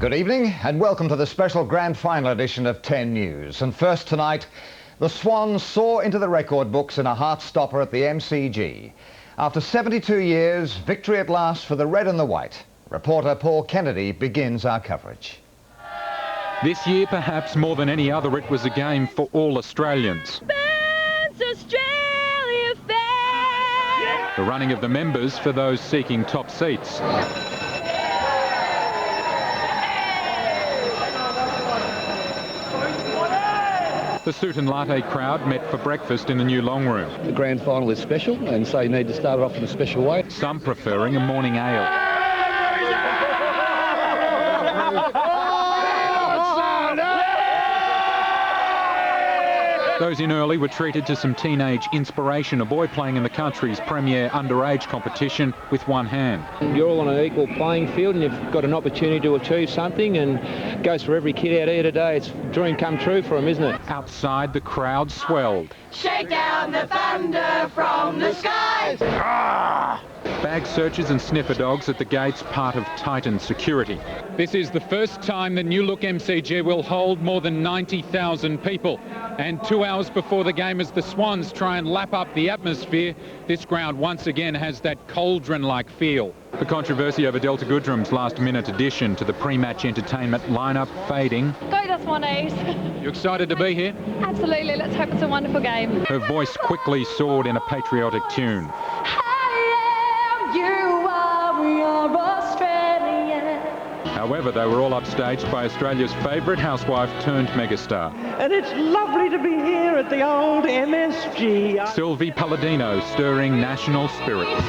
Good evening and welcome to the special grand final edition of 10 News. And first tonight, the Swans soar into the record books in a heart-stopper at the MCG. After 72 years, victory at last for the red and the white. Reporter Paul Kennedy begins our coverage. This year, perhaps more than any other, it was a game for all Australians. Australia fans! The running of the members for those seeking top seats. The suit and latte crowd met for breakfast in the new long room. The grand final is special, and so you need to start it off in a special way. Some preferring a morning ale. Those in early were treated to some teenage inspiration, a boy playing in the country's premier underage competition with one hand. You're all on an equal playing field and you've got an opportunity to achieve something, and it goes for every kid out here today. It's a dream come true for them, isn't it? Outside, the crowd swelled. Shake down the thunder from the skies! Bag searchers and sniffer dogs at the gates, part of tightened security. This is the first time the new look MCG will hold more than 90,000 people. And 2 hours before the game, as the Swans try and lap up the atmosphere, this ground once again has that cauldron-like feel. The controversy over Delta GOODREM's last-minute addition to the pre-match entertainment lineup fading. Go the Swannies. You excited to be here? Absolutely, let's hope it's a wonderful game. Her voice quickly soared in a patriotic tune. However, they were all upstaged by Australia's favourite housewife turned megastar. And it's lovely to be here at the old MSG. Sylvie Palladino stirring national spirits.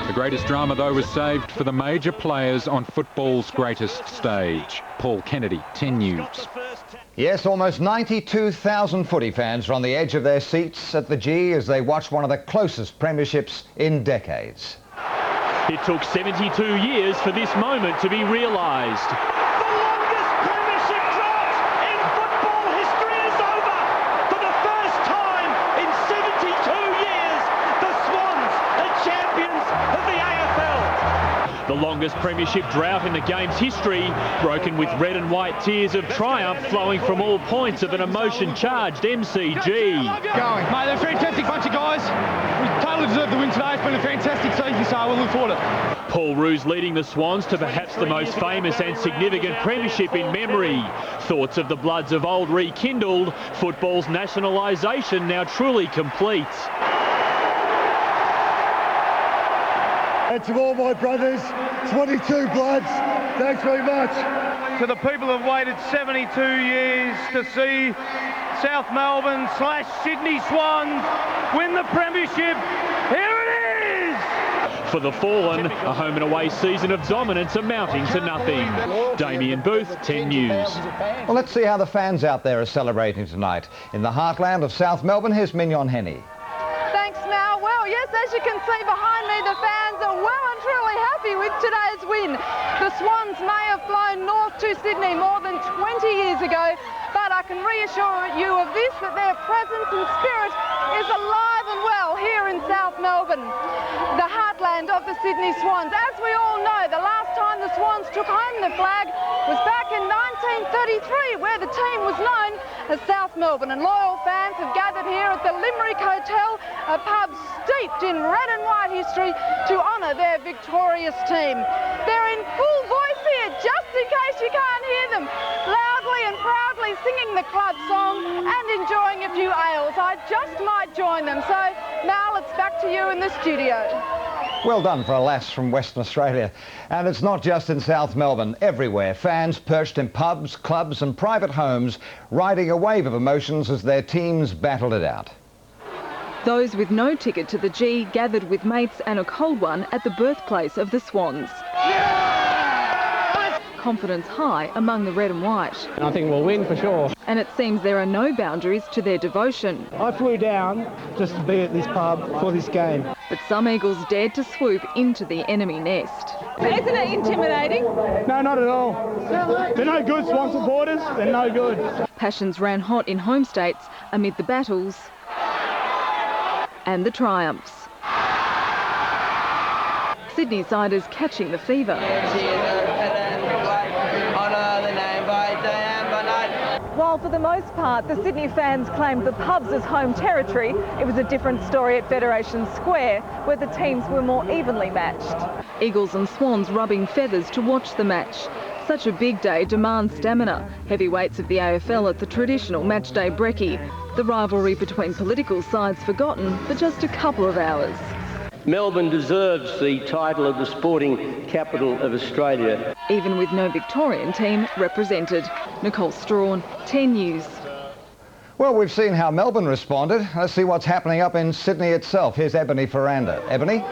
The greatest drama, though, was saved for the major players on football's greatest stage. Paul Kennedy, 10 News. Yes, almost 92,000 footy fans are on the edge of their seats at the G as they watch one of the closest premierships in decades. It took 72 years for this moment to be realised. The longest premiership drought in football history is over. For the first time in 72 years, the Swans are champions of the AFL. The longest premiership drought in the game's history, broken with red and white tears of triumph flowing from all points of an emotion-charged MCG. Going. Mate, they're a fantastic bunch of guys. We totally deserve the win today. It's been a fantastic season, so we'll look forward to it. Paul Roos leading the Swans to perhaps the most famous and significant premiership in memory. Thoughts of the Bloods of old rekindled, football's nationalisation now truly complete. And to all my brothers, 22 Bloods, thanks very much. To the people who have waited 72 years to see South Melbourne / Sydney Swans win the premiership, here it is! For the fallen, a home and away season of dominance amounting to nothing. Damien Booth, 10 News. Well, let's see how the fans out there are celebrating tonight. In the heartland of South Melbourne, here's Mignon Henny. Thanks, Mal. Well, yes, as you can see behind me, the fans are well and truly happy with today's win. The Swans may have flown north to Sydney more than 20 years ago, but I can reassure you of this, that their presence and spirit is alive and well here in South Melbourne, the heartland of the Sydney Swans. As we all know, the last time the Swans took home the flag was back in 1933, where the team was known as South Melbourne, and loyal fans have gathered here at the Limerick Hotel, a pub steeped in red and white history, to honour their victorious team. They're in full voice here, just in case you can't hear them, loudly and proudly singing the club song and enjoying a few ales. I just might join them. So, Mal, it's back to you in the studio. Well done for a lass from Western Australia. And it's not just in South Melbourne. Everywhere, fans perched in pubs, clubs and private homes, riding a wave of emotions as their teams battled it out. Those with no ticket to the G gathered with mates and a cold one at the birthplace of the Swans. Confidence high among the red and white. And I think we'll win for sure. And it seems there are no boundaries to their devotion. I flew down just to be at this pub for this game. But some Eagles dared to swoop into the enemy nest. Isn't it intimidating? No, not at all. They're no good, Swan supporters. They're no good. Passions ran hot in home states amid the battles and the triumphs. Sydney-siders catching the fever. While for the most part the Sydney fans claimed the pubs as home territory, it was a different story at Federation Square, where the teams were more evenly matched. Eagles and Swans rubbing feathers to watch the match. Such a big day demands stamina. Heavyweights of the AFL at the traditional matchday brekkie. The rivalry between political sides forgotten for just a couple of hours. Melbourne deserves the title of the sporting capital of Australia. Even with no Victorian team represented. Nicole Strahan, 10 News. Well, we've seen how Melbourne responded. Let's see what's happening up in Sydney itself. Here's Ebony Ferranda. Ebony?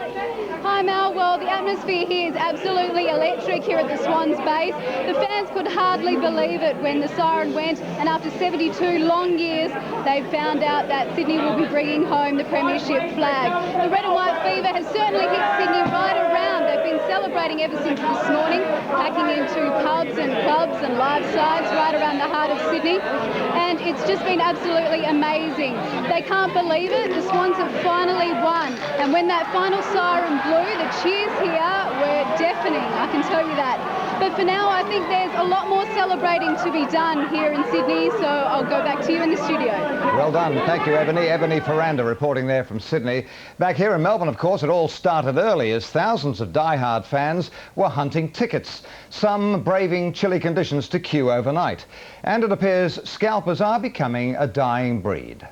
Hi Mal, well the atmosphere here is absolutely electric here at the Swans base. The fans could hardly believe it when the siren went, and after 72 long years they found out that Sydney will be bringing home the Premiership flag. The red and white fever has certainly hit Sydney right around. They've been celebrating ever since this morning, packing into pubs and clubs and live sides right around the heart of Sydney, and it's just been absolutely amazing. They can't believe it, the Swans have finally won, and when that final siren blew, the cheers here were deafening, I can tell you that. But for now, I think there's a lot more celebrating to be done here in Sydney, so I'll go back to you in the studio. Well done. Thank you, Ebony. Ebony Ferranda reporting there from Sydney. Back here in Melbourne, of course, it all started early as thousands of die-hard fans were hunting tickets, some braving chilly conditions to queue overnight. And it appears scalpers are becoming a dying breed.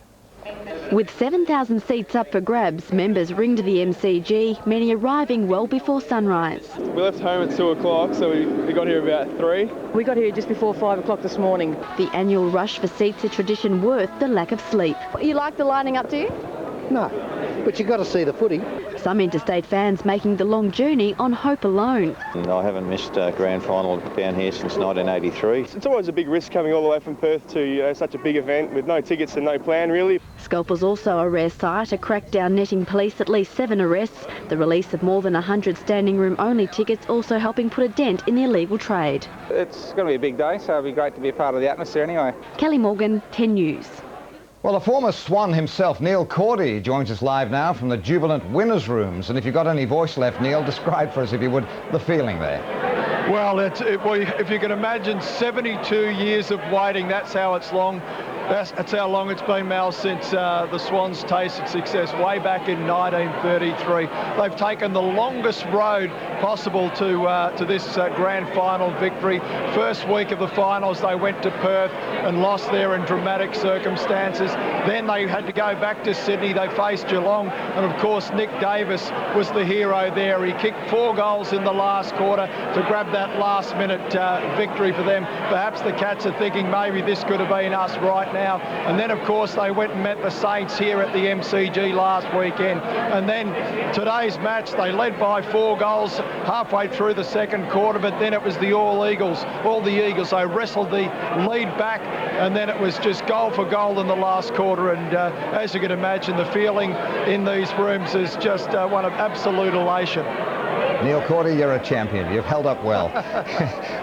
With 7,000 seats up for grabs, members ringed the MCG, many arriving well before sunrise. We left home at 2 o'clock, so we got here about 3. We got here just before 5 o'clock this morning. The annual rush for seats a tradition worth the lack of sleep. You like the lining up, do you? No, but you've got to see the footy. Some interstate fans making the long journey on hope alone. I haven't missed a grand final down here since 1983. It's always a big risk coming all the way from Perth to such a big event with no tickets and no plan really. Scalpers also a rare sight, a crackdown netting police at least 7 arrests. The release of more than 100 standing room only tickets also helping put a dent in the illegal trade. It's going to be a big day, so it'll be great to be a part of the atmosphere anyway. Kelly Morgan, 10 News. Well, the former Swan himself, Neil Cordy, joins us live now from the jubilant winners' rooms. And if you've got any voice left, Neil, describe for us, if you would, the feeling there. Well, if you can imagine 72 years of waiting, that's how it's long. That's how long it's been, Mal, since the Swans tasted success way back in 1933. They've taken the longest road possible to this grand final victory. First week of the finals, they went to Perth and lost there in dramatic circumstances. Then they had to go back to Sydney. They faced Geelong, and of course Nick Davis was the hero there. He kicked 4 goals in the last quarter to grab that last-minute victory for them. Perhaps the Cats are thinking maybe this could have been us right now. And then, of course, they went and met the Saints here at the MCG last weekend. And then today's match, they led by 4 goals halfway through the second quarter, but then it was the all the Eagles. They wrestled the lead back, and then it was just goal for goal in the last quarter. And as you can imagine, the feeling in these rooms is just one of absolute elation. Neil Cordy, you're a champion. You've held up well.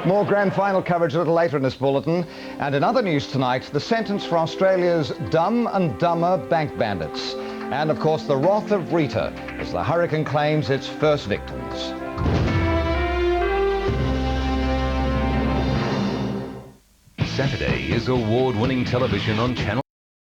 More grand final coverage a little later in this bulletin. And in other news tonight, the sentence for Australia's Dumb and Dumber bank bandits. And of course, the wrath of Rita as the hurricane claims its first victims. Saturday is award-winning television on Channel